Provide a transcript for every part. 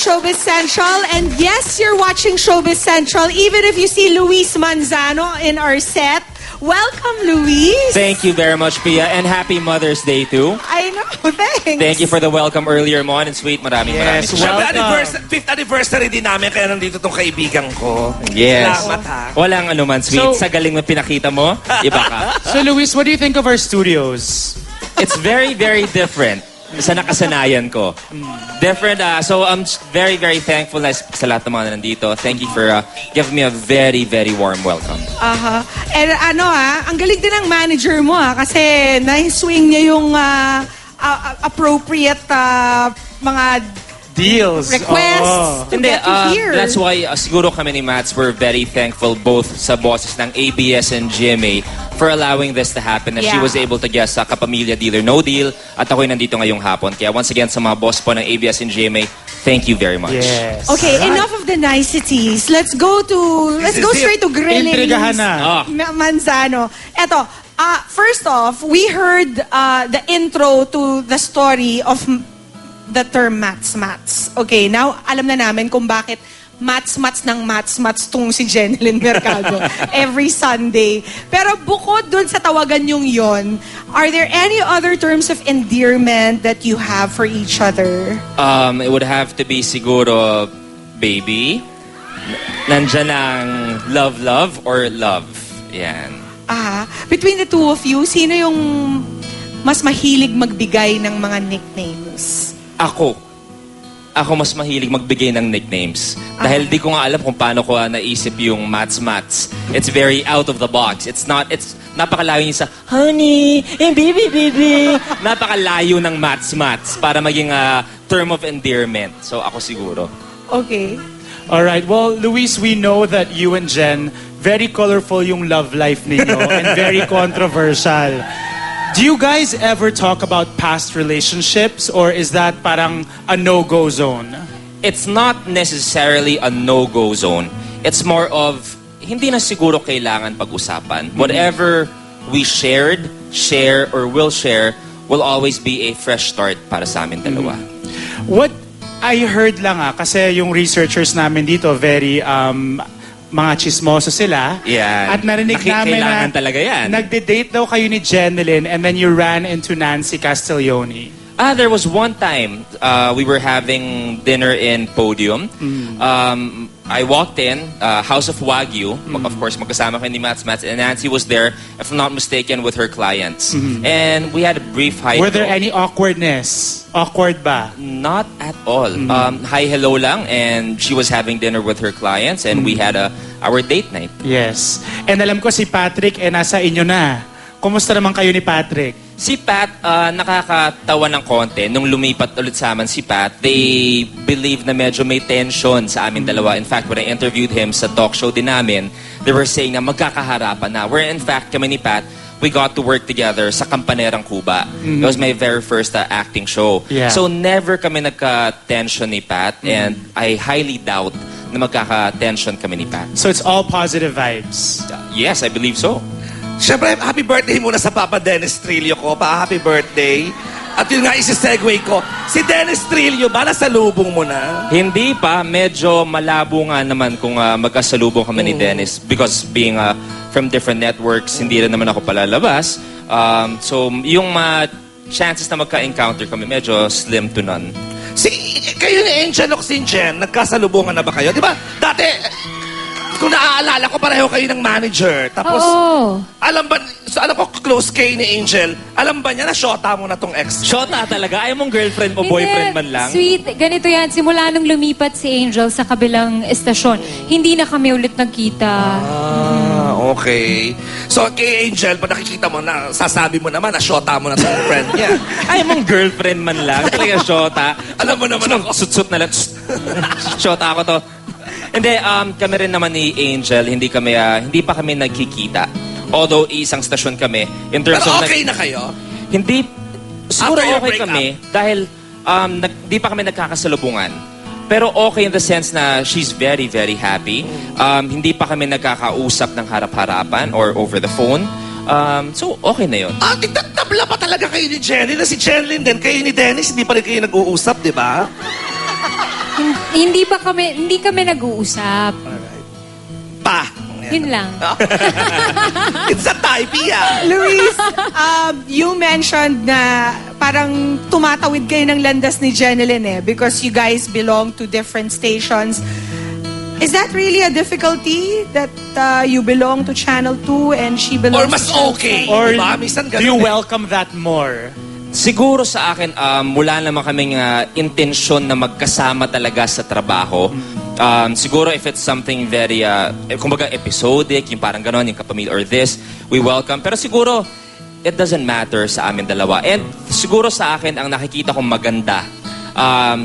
Showbiz Central. And yes, you're watching Showbiz Central. Even if you see Luis Manzano in our set. Welcome, Luis. Thank you very much, Pia. And happy Mother's Day, too. I know, thanks. Thank you for the welcome earlier, Mon. And sweet, maraming Siyempre, 5th anniversary din namin, kaya nandito tong kaibigan ko. Yes. Salamat, ha? Walang anuman, sweet. Sa galing na pinakita mo, iba ka. So, Luis, what do you think of our studios? It's very, very different sa nakasanayan ko. Different. So I'm very, very thankful sa lahat ng mga nandito. Thank you for giving me a very, very warm welcome. And ang galing din ng manager mo kasi na-swing niya yung appropriate mga deals. Requests to get you here. That's why siguro kami ni Mats were very thankful both sa bosses ng ABS and GMA for allowing this to happen. That she was able to guest sa Kapamilya Deal or No Deal at ako'y nandito ngayong hapon. Kaya once again sa mga boss po ng ABS and GMA, thank you very much. Yes. Okay, enough of the niceties. Let's go straight to grilling. Intrigahan na. Manzano. Eto, first off, we heard the intro to the story of the term Mats. Okay, now alam na namin kung bakit Mats tong si Jenilyn Mercado every Sunday. Pero bukod dun sa tawagan yung yon, are there any other terms of endearment that you have for each other? It would have to be siguro baby. Nandyan ang love or love. Yan. Between the two of you, sino yung mas mahilig magbigay ng mga nicknames? Ako mas mahilig magbigay ng nicknames. Dahil di ko nga alam kung paano ko naisip yung Mats. It's very out of the box. It's napakalayo niya sa, honey, baby. Napakalayo ng Mats para maging term of endearment. So ako siguro. Okay. Alright, well, Luis, we know that you and Jen, very colorful yung love life ninyo and very controversial. Do you guys ever talk about past relationships or is that parang a no-go zone? It's not necessarily a no-go zone. It's more of, hindi na siguro kailangan pag-usapan. Whatever we share, or will share, will always be a fresh start para sa amin dalawa. What I heard lang kasi yung researchers namin dito, very mga chismoso sila. Yeah. At narinig namin na talaga yan. nagde-date daw kayo ni Jenilyn and then you ran into Nancy Castiglione. There was one time we were having dinner in Podium. I walked in, House of Wagyu. Of course, magkasama ko ni Mats, and Nancy was there, if I'm not mistaken, with her clients. And we had a brief hi. Were there any awkwardness? Awkward ba? Not at all. Hi, hello lang, and she was having dinner with her clients, and we had our date night. Yes. And alam ko si Patrick nasa inyo na. Kumusta naman kayo ni Patrick? Si Pat, nakakatawa ng konti. Nung lumipat ulit sa amin si Pat, they believe na medyo may tension sa amin dalawa. In fact, when I interviewed him sa talk show din namin, they were saying na magkakaharapan na. Where in fact, kami ni Pat, we got to work together sa Kampanerang Cuba. It was my very first acting show. Yeah. So never kami nagka-tension ni Pat, and I highly doubt na magkaka-tension kami ni Pat. So it's all positive vibes? Yes, I believe so. Siyempre, happy birthday muna sa Papa Dennis Trillo ko. Happy birthday. At yun nga, isi-segue ko. Si Dennis Trillo ba, nasalubong mo na? Hindi pa. Medyo malabo nga naman kung magkasalubong kami ni Dennis. Because being from different networks, hindi rin naman ako palalabas. So, yung chances na magka-encounter kami, medyo slim to none. Kayo ni Angel Oxingen, nagkasalubungan na ba kayo? Di ba, dati, kung naaalala ko, pareho kayo ng manager. Tapos, alam ko, close kay ni Angel, alam ba niya na shota mo na tong ex? Shota talaga? Ayaw mong girlfriend o boyfriend man lang? Sweet, ganito yan. Simula nung lumipat si Angel sa kabilang estasyon, hindi na kami ulit nagkita. Okay. So, kay Angel, pag nakikita mo na, sasabi mo naman na shota mo na tong friend niya. Ayaw mong girlfriend man lang? Talaga shota? Alam mo naman ako. Sut-sut na lang. Shota ako to. Hindi, kami rin naman ni Angel, hindi pa kami nagkikita. Although isang stasyon kami. In terms Pero of okay na kayo? Hindi, siguro After your okay kami dahil di pa kami nagkakasalubungan. Pero okay in the sense na she's very, very happy. Hindi pa kami nagkakausap ng harap-harapan or over the phone. So, okay na yun. Tabla pa talaga kayo ni Jenny na si Jenlyn din. Kayo ni Dennis, hindi pa rin kayo nag-uusap, di ba? Hindi kami nag-uusap. Pa. Yun lang. It's a type, yeah. Luis, you mentioned na parang tumatawid kayo ng landas ni Jeneline because you guys belong to different stations. Is that really a difficulty that you belong to Channel 2 and she belongs Or mas to Channel okay. Or Diba? Minsan do you ganun welcome that more? Siguro sa akin, wala naman kaming intensyon na magkasama talaga sa trabaho. Siguro if it's something very, kumbaga episodic, yung parang ganon, yung kapamilya or this, we welcome. Pero siguro, it doesn't matter sa amin dalawa. And siguro sa akin, ang nakikita kong maganda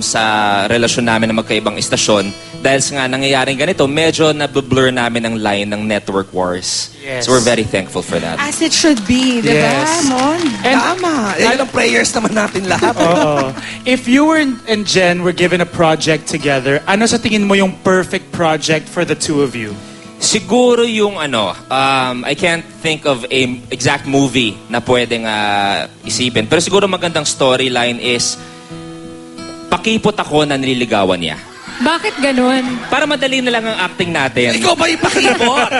sa relasyon namin na magkaibang istasyon, dahil sa nga nangyayaring ganito, medyo nablur namin ang line ng network wars. Yes. So we're very thankful for that. As it should be, di ba, Yes. Mon? Tama. Yan ang prayers naman natin lahat. Oo. If you and Jen were given a project together, ano sa tingin mo yung perfect project for the two of you? Siguro yung I can't think of a exact movie na pwedeng isipin. Pero siguro magandang storyline is pakipot ako na nililigawan niya. Bakit ganun? Para madali na lang ang acting natin. Ikaw ba ipakipot?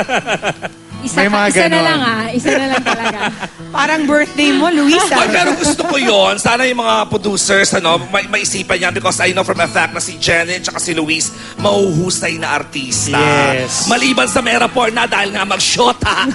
Isa May mga na ganon. lang Isa na lang talaga. Parang birthday mo, Luis. Ay, pero gusto ko yon. Sana yung mga producers, maisipan niya because I know from a fact na si Jenny at si Luis, mauhusay na artista. Yes. Maliban sa Mera Porna dahil nga mag-shota.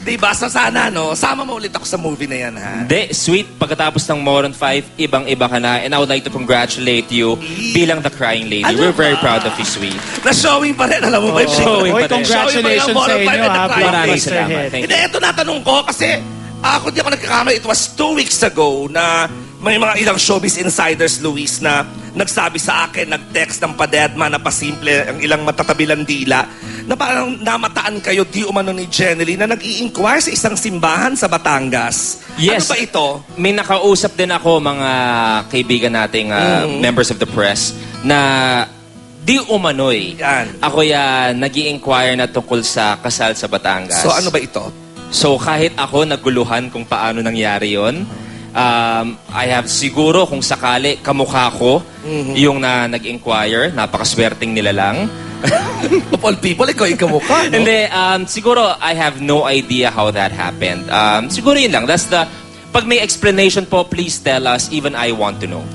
Diba? So sana, sama mo ulit ako sa movie na yan, ha? Hindi, sweet. Pagkatapos ng Moron 5, ibang-iba ka na. And I would like to congratulate you bilang the crying lady. Ano We're very ba? proud of you, sweet. Na-showing pa rin, alam mo ba? Showing Oy, pa rin. congratulations sa inyo, ha? Maraming Mr. salamat. Head. Thank Hindi, ito natanong ko kasi ako di ako nagkakamali. It was 2 weeks ago na may mga ilang showbiz insiders, Luis, na nagsabi sa akin, nag-text ng padedma na pasimple ang ilang matatabilang dila na parang namataan kayo di umano ni Jeneline na nag-i-inquire sa isang simbahan sa Batangas. Yes. Ano ba ito? May nakausap din ako mga kaibigan nating members of the press na di umano'y. Yan. Ako nag-i-inquire na tungkol sa kasal sa Batangas. So ano ba ito? So kahit ako naguluhan kung paano nangyari yon, I have siguro kung sakali kamukha ko yung nag-inquire, napakaswerteng nila lang. Of all people, ikaw yung kamukha, no? Hindi, siguro I have no idea how that happened. Siguro yun lang. Pag may explanation po, please tell us. Even I want to know.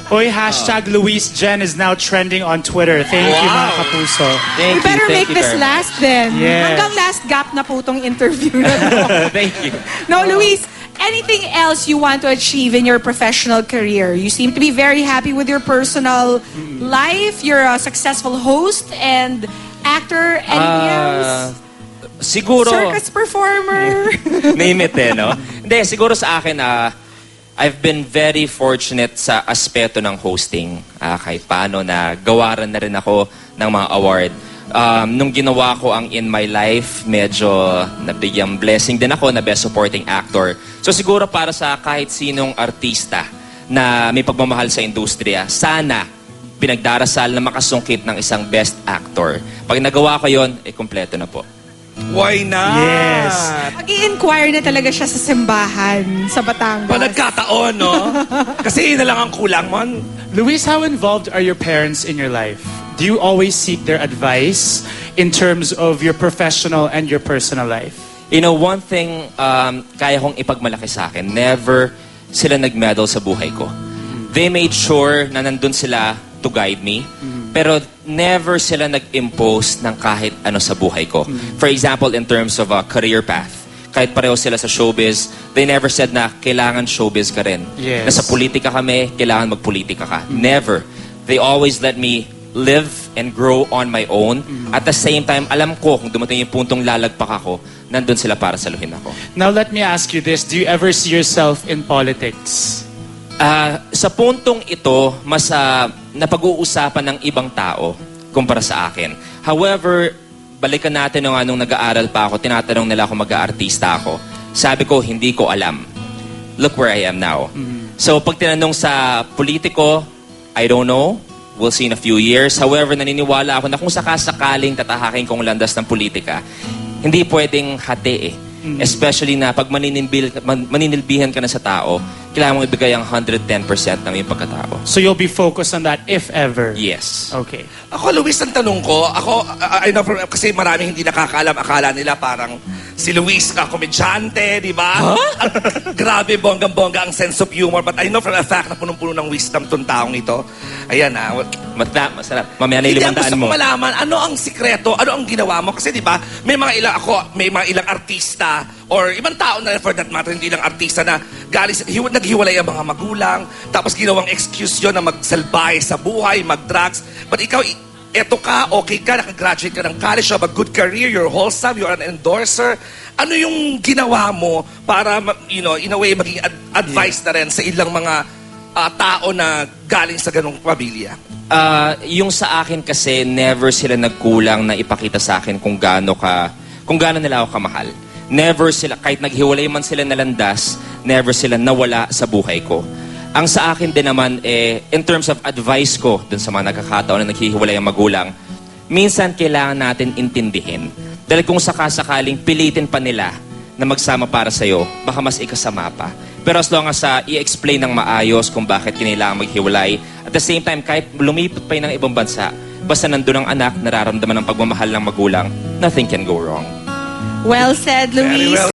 Oy, hashtag Luis Jen is now trending on Twitter. Thank you, mga kapuso. We better make this very last then. Yes. Hanggang last gap na po itong interview na to. much. Thank you. No, Luis, anything else you want to achieve in your professional career? You seem to be very happy with your personal life. You're a successful host and actor. Anything else? Siguro, Circus performer. name it no? Hindi, siguro sa akin, I've been very fortunate sa aspeto ng hosting. Kahit paano na gawaran na rin ako ng mga award. Nung ginawa ko ang In My Life, medyo nabigyang blessing din ako na Best Supporting Actor. So siguro para sa kahit sinong artista na may pagmamahal sa industriya, sana pinagdarasal na makasungkit ng isang Best Actor. Pag nagawa ko yon, kompleto na po. Why not? Yes. Mag-i-inquire na talaga siya sa simbahan sa Batangas. Pa nagkataon, no? Kasi yun na lang ang kulang, man. Luis, how involved are your parents in your life? Do you always seek their advice in terms of your professional and your personal life? You know, one thing kaya kong ipagmalaki sa akin, never sila nag-meddle sa buhay ko. They made sure na nandun sila to guide me, pero never sila nag-impose ng kahit ano sa buhay ko. For example, in terms of a career path, kahit pareho sila sa showbiz, they never said na kailangan showbiz ka rin. Yes. Nasa politika kami, kailangan magpolitika ka. Never. They always let me live and grow on my own. At the same time, alam ko kung dumating yung puntong lalagpak ako, nandun sila para saluhin ako. Now, let me ask you this. Do you ever see yourself in politics? Sa puntong ito, mas napag-uusapan ng ibang tao kumpara sa akin. However, balikan natin nung nag-aaral pa ako, tinatanong nila kung mag-aartista ako. Sabi ko, hindi ko alam. Look where I am now. So, pag tinanong sa politiko, I don't know. We'll see in a few years. However, naniniwala ako na kung sakasakaling tatahakin kong landas ng politika, hindi pwedeng hati eh. Especially na pag maninilbihan ka na sa tao, kailangan mong ibigay ang 110% ng iyong pagkatao. So you'll be focused on that if ever. Yes. Okay. Ako, Luis, ang tanong ko, I know kasi maraming hindi nakakaalam, akala nila parang si Luis ka komedyante, di ba? Grabe, bonggang-bongga ang sense of humor. But I know from a fact na punong-puno ng wisdom tong taong ito. Ayan na. Masarap. Mamaya na Hindi, yung 500 gusto mo. ko malaman, ano ang sikreto, ano ang ginawa mo? Kasi di ba, may mga ilang artista, or ibang tao na for that matter, hindi lang artista na naghiwalay ang mga magulang, tapos ginawang excuse yun na magsalbay sa buhay, mag-drugs. But ikaw, eto ka, okay ka, nakagraduate ka ng college, you have a good career, you're wholesome, you're an endorser. Ano yung ginawa mo para, in a way, maging advice na rin sa ilang mga tao na galing sa ganong pamilya? Yung sa akin kasi, never sila nagkulang na ipakita sa akin kung gaano nila ako kamahal. Never sila, kahit naghiwalay man sila na landas, never sila nawala sa buhay ko. Ang sa akin din naman, in terms of advice ko dun sa mga nagkakataon na naghihiwalay ang magulang, minsan kailangan natin intindihin. Dahil kung sakasakaling pilitin pa nila na magsama para sa'yo, baka mas ikasama pa. Pero as long as i-explain ng maayos kung bakit kinailangan maghiwalay, at the same time, kahit lumipat pa yun ng ibang bansa, basta nandun ang anak, nararamdaman ng pagmamahal ng magulang, nothing can go wrong. Well said, Very Luis. well